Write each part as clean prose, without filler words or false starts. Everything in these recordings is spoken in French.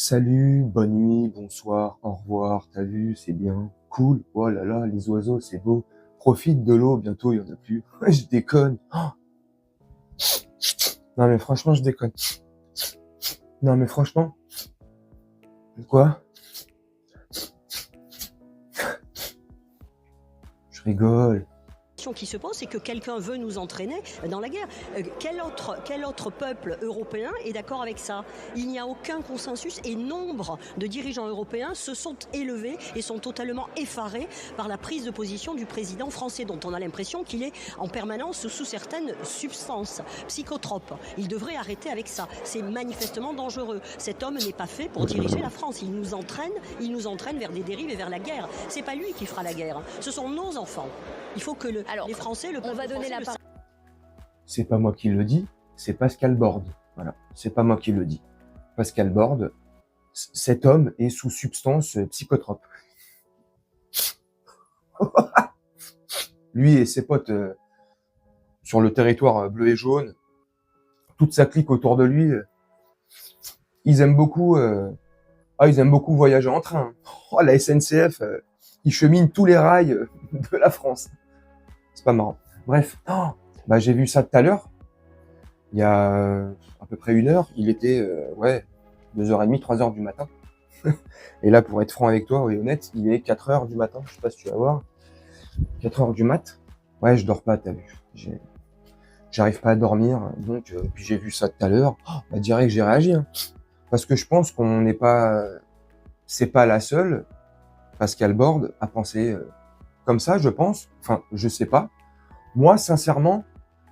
Salut, bonne nuit, bonsoir, au revoir, t'as vu, c'est bien, cool, oh là là, les oiseaux, c'est beau, profite de l'eau, bientôt il y en a plus. Je déconne. Oh, non mais franchement, je déconne. Non mais franchement, quoi? Je rigole. Qui se pose, c'est que quelqu'un veut nous entraîner dans la guerre. Quel autre peuple européen est d'accord avec ça? Il n'y a aucun consensus et nombre de dirigeants européens se sont élevés et sont totalement effarés par la prise de position du président français, dont on a l'impression qu'il est en permanence sous certaines substances psychotropes. Il devrait arrêter avec ça. C'est manifestement dangereux. Cet homme n'est pas fait pour diriger la France. Il nous entraîne vers des dérives et vers la guerre. C'est pas lui qui fera la guerre. Ce sont nos enfants. Il faut que les Français, le peuple on va donner la parole. C'est pas moi qui le dis, c'est Pascal Borde. Voilà, c'est pas moi qui le dis. Pascal Borde, cet homme est sous substance psychotrope. Lui et ses potes sur le territoire bleu et jaune, toute sa clique autour de lui, ils aiment beaucoup voyager en train. Oh, la SNCF, ils cheminent tous les rails de la France. C'est pas marrant. Bref, j'ai vu ça tout à l'heure. Il y a à peu près 1 heure, il était 2h30, 3h du matin. Et là, pour être franc avec toi et honnête, il est 4h du matin. Je sais pas si tu vas voir. 4h du mat. Ouais, je dors pas, t'as vu. J'arrive pas à dormir. Donc, puis j'ai vu ça tout à l'heure. Direct, j'ai réagi. Hein. Parce que je pense qu'on n'est pas... c'est pas la seule, Pascal Borde, à penser comme ça, je pense. Enfin, je sais pas. Moi, sincèrement,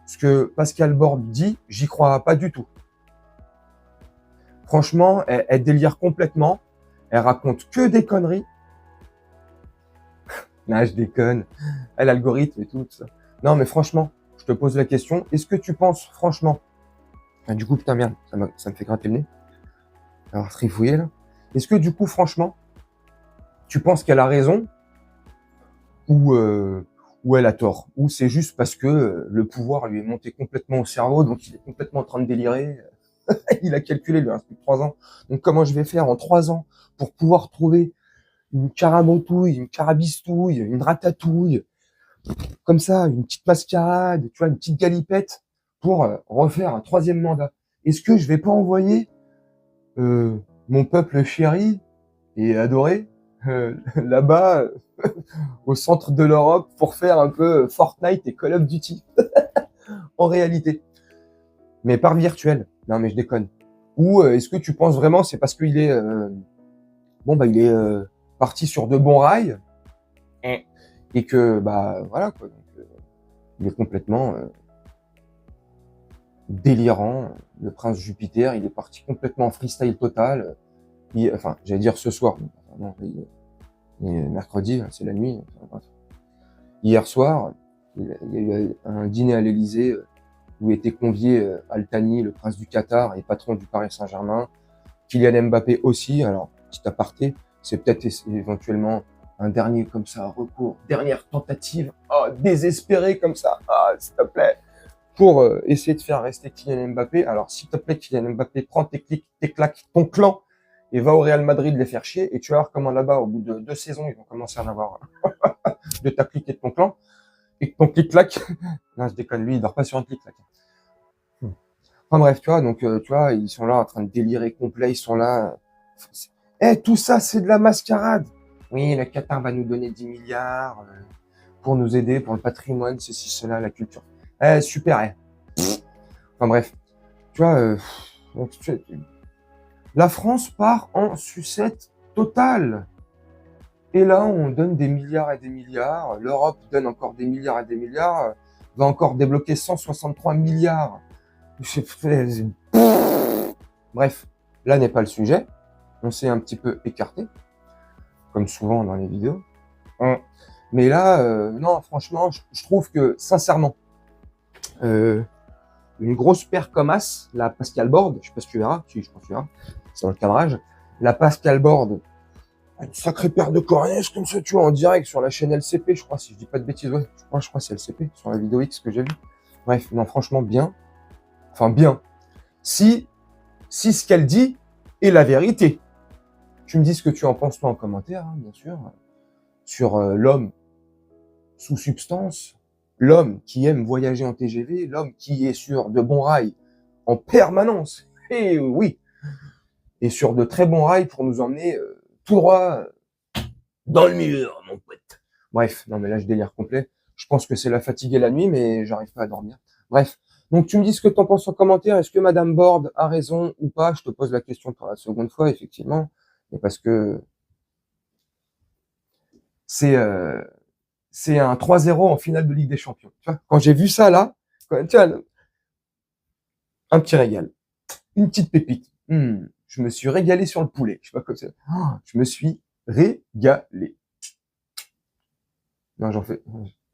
ce que Pascal Borde dit, j'y crois pas du tout. Franchement, elle délire complètement. Elle raconte que des conneries. Non, je déconne. L'algorithme et tout ça. Non, mais franchement, je te pose la question. Est-ce que tu penses, franchement... du coup, putain, merde, ça me fait gratter le nez. Alors, trifouiller, là. Est-ce que, du coup, franchement, tu penses qu'elle a raison ou elle a tort, ou c'est juste parce que le pouvoir lui est monté complètement au cerveau, donc il est complètement en train de délirer. Il a calculé, il lui reste plus de 3 ans. Donc comment je vais faire en 3 ans pour pouvoir trouver une caramontouille, une carabistouille, une ratatouille, comme ça, une petite mascarade, tu vois, une petite galipette pour refaire un 3e mandat. Est-ce que je vais pas envoyer mon peuple chéri et adoré là-bas au centre de l'Europe pour faire un peu Fortnite et Call of Duty en réalité, mais par virtuel. Non mais je déconne. Ou est-ce que tu penses vraiment c'est parce qu'il est il est parti sur de bons rails et que voilà quoi, donc, il est complètement délirant, le prince Jupiter, il est parti complètement en freestyle total. J'allais dire ce soir, mais mercredi, c'est la nuit. Hier soir, il y a eu un dîner à l'Élysée où était convié Al-Thani, le prince du Qatar et patron du Paris Saint-Germain, Kylian Mbappé aussi. Alors, petit aparté, c'est peut-être éventuellement un dernier comme ça recours, dernière tentative, désespérée comme ça, s'il te plaît, pour essayer de faire rester Kylian Mbappé. Alors, s'il te plaît, Kylian Mbappé, prends tes clics, tes claques, ton clan, et va au Real Madrid les faire chier, et tu vas voir comment là-bas, au bout de 2 saisons, ils vont commencer à en avoir de ta clique et de ton clan, et que ton clic-clac, non, je déconne, lui, il dort pas sur un clic-clac. Enfin bref, tu vois, donc, tu vois, ils sont là en train de délirer complet, ils sont là, tout ça, c'est de la mascarade. Oui, le Qatar va nous donner 10 milliards pour nous aider, pour le patrimoine, ceci, cela, la culture. Super, Enfin bref, tu vois, la France part en sucette totale. Et là, on donne des milliards et des milliards. L'Europe donne encore des milliards et des milliards. Va encore débloquer 163 milliards. Bref, là n'est pas le sujet. On s'est un petit peu écarté, comme souvent dans les vidéos. Mais là, non, franchement, je trouve que, sincèrement, une grosse paire comme As, la Pascal Borde, je sais pas si tu verras, si je pense que tu verras, c'est dans le cadrage, la Pascal Borde, une sacrée paire de cornets comme ça, tu vois, en direct sur la chaîne LCP, je crois, si je dis pas de bêtises, ouais, je crois que c'est LCP, sur la vidéo X que j'ai vue. Bref, non, franchement, bien. Enfin, bien. Si ce qu'elle dit est la vérité. Tu me dis ce que tu en penses toi en commentaire, hein, bien sûr, sur l'homme sous substance, l'homme qui aime voyager en TGV, l'homme qui est sur de bons rails en permanence. Et oui, et sur de très bons rails pour nous emmener tout droit dans le mur, mon pote. Bref, non mais là je délire complet. Je pense que c'est la fatigue et la nuit, mais j'arrive pas à dormir. Bref, donc tu me dis ce que tu en penses en commentaire. Est-ce que Madame Borde a raison ou pas? Je te pose la question pour la seconde fois, effectivement, mais parce que c'est un 3-0 en finale de Ligue des Champions. Tu vois, quand j'ai vu ça là, tu vois, un petit régal, une petite pépite. Je me suis régalé sur le poulet. Je sais pas comment c'est. Oh, je me suis régalé. Non, j'en fais.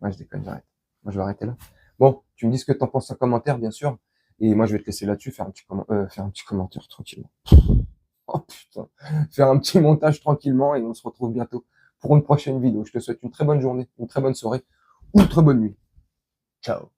Ouais, je déconne, j'arrête. Moi, je vais arrêter là. Bon, tu me dis ce que t'en penses en commentaire, bien sûr. Et moi, je vais te laisser là-dessus, faire un petit commentaire tranquillement. Oh putain. Faire un petit montage tranquillement et on se retrouve bientôt pour une prochaine vidéo. Je te souhaite une très bonne journée, une très bonne soirée ou une très bonne nuit. Ciao.